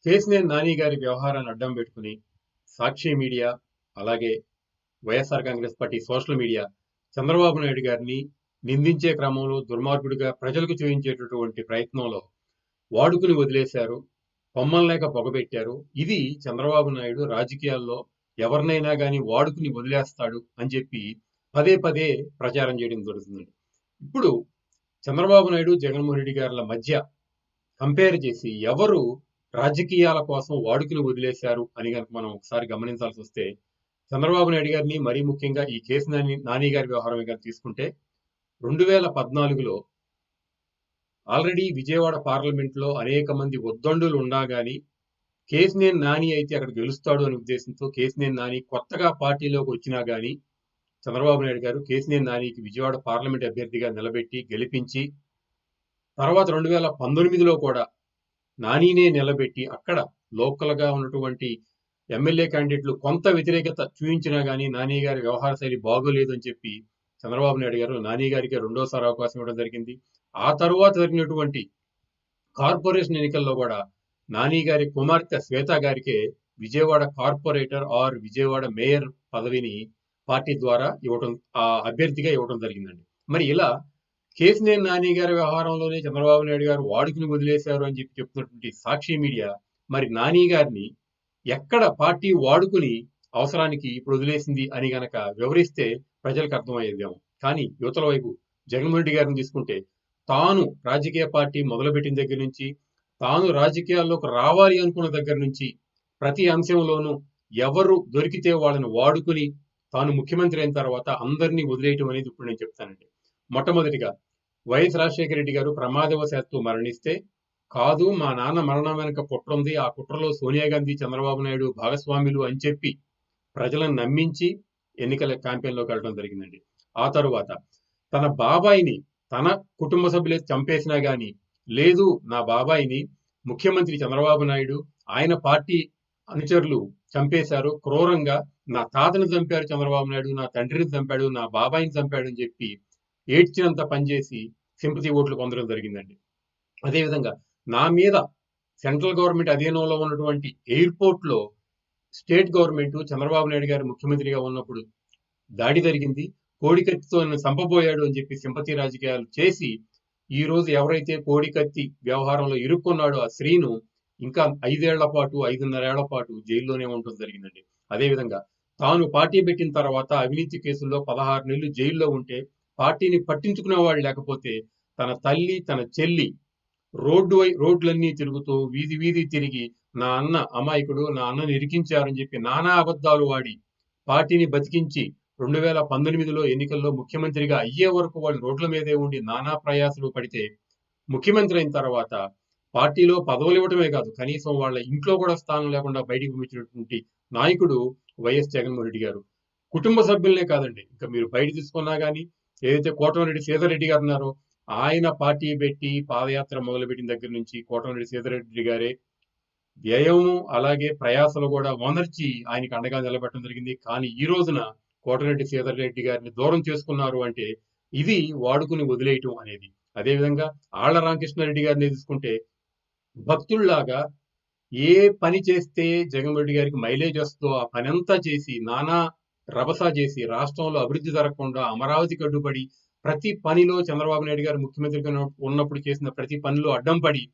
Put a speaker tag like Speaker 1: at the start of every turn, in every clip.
Speaker 1: కేసినేని నాని గారి వ్యవహారాన్ని అడ్డం పెట్టుకుని సాక్షి మీడియా, అలాగే YSR Congress party social media Chandrababu Naidu గారిని నిందించే క్రమంలో దుర్మార్గుడిగా ప్రజలకు చూపించేటటువంటి ప్రయత్నంలో వాడుకుని వదిలేశారు. కొమ్మం లేక పొగబెట్టారు. ఇది చంద్రబాబు నాయుడు రాజకీయాల్లో ఎవరినైనా గాని వాడుకుని వదిలేస్తాడు అని చెప్పి పదే పదే ప్రచారం చేయడం జరుగుతుంది. ఇప్పుడు చంద్రబాబు నాయుడు, జగన్మోహన్ రెడ్డి గారుల మధ్య కంపేర్ చేసి ఎవరు రాజకీయాల కోసం వాడుకుని వదిలేశారు అని కనుక మనం ఒకసారి గమనించాల్సి వస్తే చంద్రబాబు నాయుడు గారిని మరీ ముఖ్యంగా ఈ కేసు నాని గారి వ్యవహారం కనుక తీసుకుంటే 2014లో ఆల్రెడీ విజయవాడ పార్లమెంట్ లో అనేక మంది ఉద్దండులు ఉన్నా గాని కేసినేని నాని అయితే అక్కడ గెలుస్తాడు అనే ఉద్దేశంతో కేసినేని నాని కొత్తగా పార్టీలోకి వచ్చినా గాని చంద్రబాబు నాయుడు గారు కేసినేని నానికి విజయవాడ పార్లమెంట్ అభ్యర్థిగా నిలబెట్టి గెలిపించి తర్వాత 2019లో కూడా నానినే నిలబెట్టి అక్కడ లోకల్ గా ఉన్నటువంటి ఎమ్మెల్యే క్యాండిడేట్లు కొంత వ్యతిరేకత చూపించినా గానీ నాని గారి వ్యవహార శైలి బాగోలేదు అని చెప్పి చంద్రబాబు నాయుడు గారు నాని గారికి రెండోసారి అవకాశం ఇవ్వడం జరిగింది. ఆ తరువాత జరిగినటువంటి కార్పొరేషన్ ఎన్నికల్లో కూడా నాని గారి కుమార్తె శ్వేత గారికే Vijayawada corporator or Vijayawada mayor పదవిని పార్టీ ద్వారా ఇవ్వడం, ఆ అభ్యర్థిగా ఇవ్వడం జరిగిందండి. మరి ఇలా కేసినేని నాని గారి వ్యవహారంలోనే చంద్రబాబు నాయుడు గారు వాడుకుని వదిలేశారు అని చెప్పి చెప్తున్నటువంటి సాక్షి మీడియా మరి నాని గారిని ఎక్కడ పార్టీ వాడుకుని అవసరానికి ఇప్పుడు వదిలేసింది అని గనక వివరిస్తే ప్రజలకు అర్థమయ్యేదేమో. కానీ యువతల వైపు జగన్మోహన్ రెడ్డి గారిని తీసుకుంటే తాను రాజకీయ పార్టీ మొదలుపెట్టిన దగ్గర నుంచి తాను రాజకీయాల్లోకి రావాలి అనుకున్న దగ్గర నుంచి ప్రతి అంశంలోనూ ఎవరు దొరికితే వాళ్ళని వాడుకుని తాను ముఖ్యమంత్రి అయిన తర్వాత అందరినీ వదిలేయటం అనేది ఇప్పుడు నేను చెప్తానండి. మొట్టమొదటిగా వైఎస్ రాజశేఖర రెడ్డి గారు ప్రమాదవశాత్తు మరణిస్తే కాదు మా నాన్న మరణం వెనక కుట్ర ఉంది, ఆ కుట్రలో సోనియా గాంధీ, చంద్రబాబు నాయుడు భాగస్వాములు అని చెప్పి ప్రజలను నమ్మించి ఎన్నికల క్యాంపెయిన్లోకి వెళ్ళడం జరిగిందండి. ఆ తరువాత తన బాబాయిని తన కుటుంబ సభ్యులే చంపేసినా గాని లేదు, నా బాబాయిని ముఖ్యమంత్రి చంద్రబాబు నాయుడు ఆయన పార్టీ అనుచరులు చంపేశారు క్రూరంగా, నా తాతను చంపారు చంద్రబాబు నాయుడు, నా తండ్రిని చంపాడు, నా బాబాయిని చంపాడు అని చెప్పి ఏడ్చినంత పనిచేసి సింపతి ఓట్లు పొందడం జరిగిందండి. అదేవిధంగా నా మీద సెంట్రల్ గవర్నమెంట్ అధీనంలో ఉన్నటువంటి ఎయిర్పోర్ట్ లో స్టేట్ గవర్నమెంట్ చంద్రబాబు నాయుడు గారు ముఖ్యమంత్రిగా ఉన్నప్పుడు దాడి జరిగింది, కోడికత్తితో నన్ను చంపబోయాడు అని చెప్పి సింపతి రాజకీయాలు చేసి ఈ రోజు ఎవరైతే కోడికత్తి వ్యవహారంలో ఇరుక్కున్నాడో ఆ స్త్రీను ఇంకా 5 ఏళ్ల పాటు 5.5 ఏళ్ల పాటు జైల్లోనే ఉండడం జరిగిందండి. అదేవిధంగా తాను పార్టీ పెట్టిన తర్వాత అవినీతి కేసుల్లో 16 నెలలు జైల్లో ఉంటే పార్టీని పట్టించుకునే వాళ్ళు లేకపోతే తన తల్లి తన చెల్లి రోడ్లన్నీ తిరుగుతూ వీధి వీధి తిరిగి నా అన్న అమాయకుడు, నా అన్నని ఇరికించారని చెప్పి నానా అబద్ధాలు వాడి పార్టీని బతికించి 2019లో ఎన్నికల్లో ముఖ్యమంత్రిగా అయ్యే వరకు వాళ్ళు రోడ్ల మీదే ఉండి నానా ప్రయాసలు పడితే ముఖ్యమంత్రి అయిన తర్వాత పార్టీలో పదవులు ఇవ్వటమే కాదు కనీసం వాళ్ళ ఇంట్లో కూడా స్థానం లేకుండా బయటికి పంపించినటువంటి నాయకుడు వైఎస్ జగన్మోహన్ రెడ్డి గారు. కుటుంబ సభ్యులనే కాదండి, ఇంకా మీరు బయట తీసుకున్నా గానీ ఏదైతే కోటమిరెడ్డి శ్రీధర్ గారు ఉన్నారో ఆయన పార్టీ పెట్టి పాదయాత్ర మొదలుపెట్టిన దగ్గర నుంచి కోటమిరెడ్డి శ్రీధర్ గారే వ్యయము అలాగే ప్రయాసలు కూడా ఓనర్చి ఆయనకి అండగా నిలబెట్టడం జరిగింది. కానీ ఈ రోజున కోటమిరెడ్డి శ్రీధర్ గారిని దూరం చేసుకున్నారు అంటే ఇది వాడుకుని వదిలేయటం అనేది. అదేవిధంగా ఆళ్ల రామకృష్ణారెడ్డి గారిని తీసుకుంటే భక్తుల్లాగా ఏ పని చేస్తే జగన్మోహన్ రెడ్డి గారికి మైలేజ్ వస్తుందో ఆ పని అంతా చేసి నానా రభసా చేసి రాష్ట్రంలో అభివృద్ధి జరగకుండా అమరావతికి అడ్డుపడి ప్రతి పనిలో చంద్రబాబు నాయుడు గారు ముఖ్యమంత్రిగా ఉన్నప్పుడు చేసిన ప్రతి పనిలో అడ్డం పడి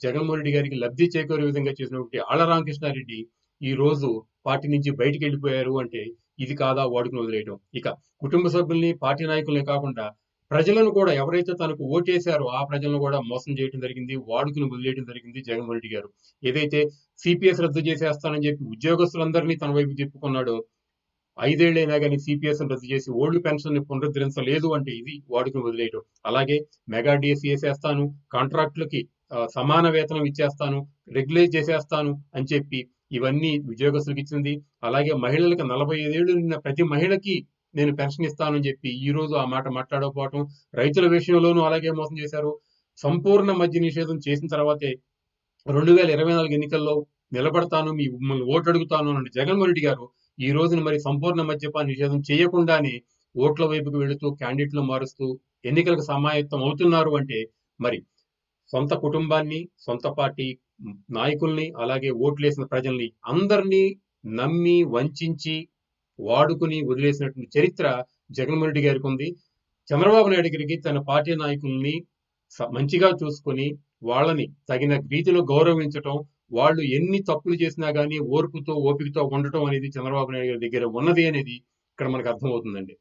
Speaker 1: జగన్మోహన్ రెడ్డి గారికి లబ్ధి చేకూరే విధంగా చేసినటువంటి ఆళ్ల రామకృష్ణారెడ్డి ఈ రోజు పార్టీ నుంచి బయటికి వెళ్ళిపోయారు అంటే ఇది కాదా వాడుకుని వదిలేయడం. ఇక కుటుంబ సభ్యుల్ని పార్టీ నాయకులనే కాకుండా ప్రజలను కూడా ఎవరైతే తనకు ఓటేశారో ఆ ప్రజలను కూడా మోసం చేయడం జరిగింది, వాడుకుని వదిలేయడం జరిగింది జగన్మోహన్ రెడ్డి గారు. ఏదైతే సిపిఎస్ రద్దు చేసేస్తానని చెప్పి ఉద్యోగస్తులందరినీ తన వైపు తిప్పుకున్నాడో 5 ఏళ్లైనా కానీ సిపిఎస్ రద్దు చేసి ఓల్డ్ పెన్షన్ ని పునరుద్ధరించలేదు అంటే ఇది వాడుకుని వదిలేయటం. అలాగే మెగా డిఎస్సి వేసేస్తాను, కాంట్రాక్టులకి సమాన వేతనం ఇచ్చేస్తాను, రెగ్యులైజ్ చేసేస్తాను అని చెప్పి ఇవన్నీ ఉద్యోగస్తులకు ఇచ్చింది. అలాగే మహిళలకు 45 ఏళ్లు నిన్న ప్రతి మహిళకి నేను పెన్షన్ ఇస్తానని చెప్పి ఈ రోజు ఆ మాట మాట్లాడకపోవటం, రైతుల విషయంలోనూ అలాగే మోసం చేశారు. సంపూర్ణ మద్య నిషేధం చేసిన తర్వాతే 2024 ఎన్నికల్లో నిలబడతాను, మిమ్మల్ని ఓటు అడుగుతాను అన్న జగన్మోహన్ రెడ్డి గారు ఈ రోజున మరి సంపూర్ణ మద్యపాన నిషేధం చేయకుండానే ఓట్ల వైపుకు వెళుతూ క్యాండిడేట్లు మారుస్తూ ఎన్నికలకు సమాయత్తం అవుతున్నారు అంటే మరి సొంత కుటుంబాన్ని, సొంత పార్టీ నాయకుల్ని అలాగే ఓట్లేసిన ప్రజల్ని అందరినీ నమ్మి వంచించి వాడుకుని వదిలేసినటువంటి చరిత్ర జగన్మోహన్ రెడ్డి గారికి ఉంది. చంద్రబాబు నాయుడు గారికి తన పార్టీ నాయకుల్ని మంచిగా చూసుకొని వాళ్ళని తగిన రీతిలో గౌరవించటం, వాళ్ళు ఎన్ని తప్పులు చేసినా గానీ ఓర్పుతో, ఓపికతో ఉండటం అనేది చంద్రబాబు నాయుడు గారి దగ్గర ఉన్నది అనేది ఇక్కడ మనకు అర్థమవుతుందండి.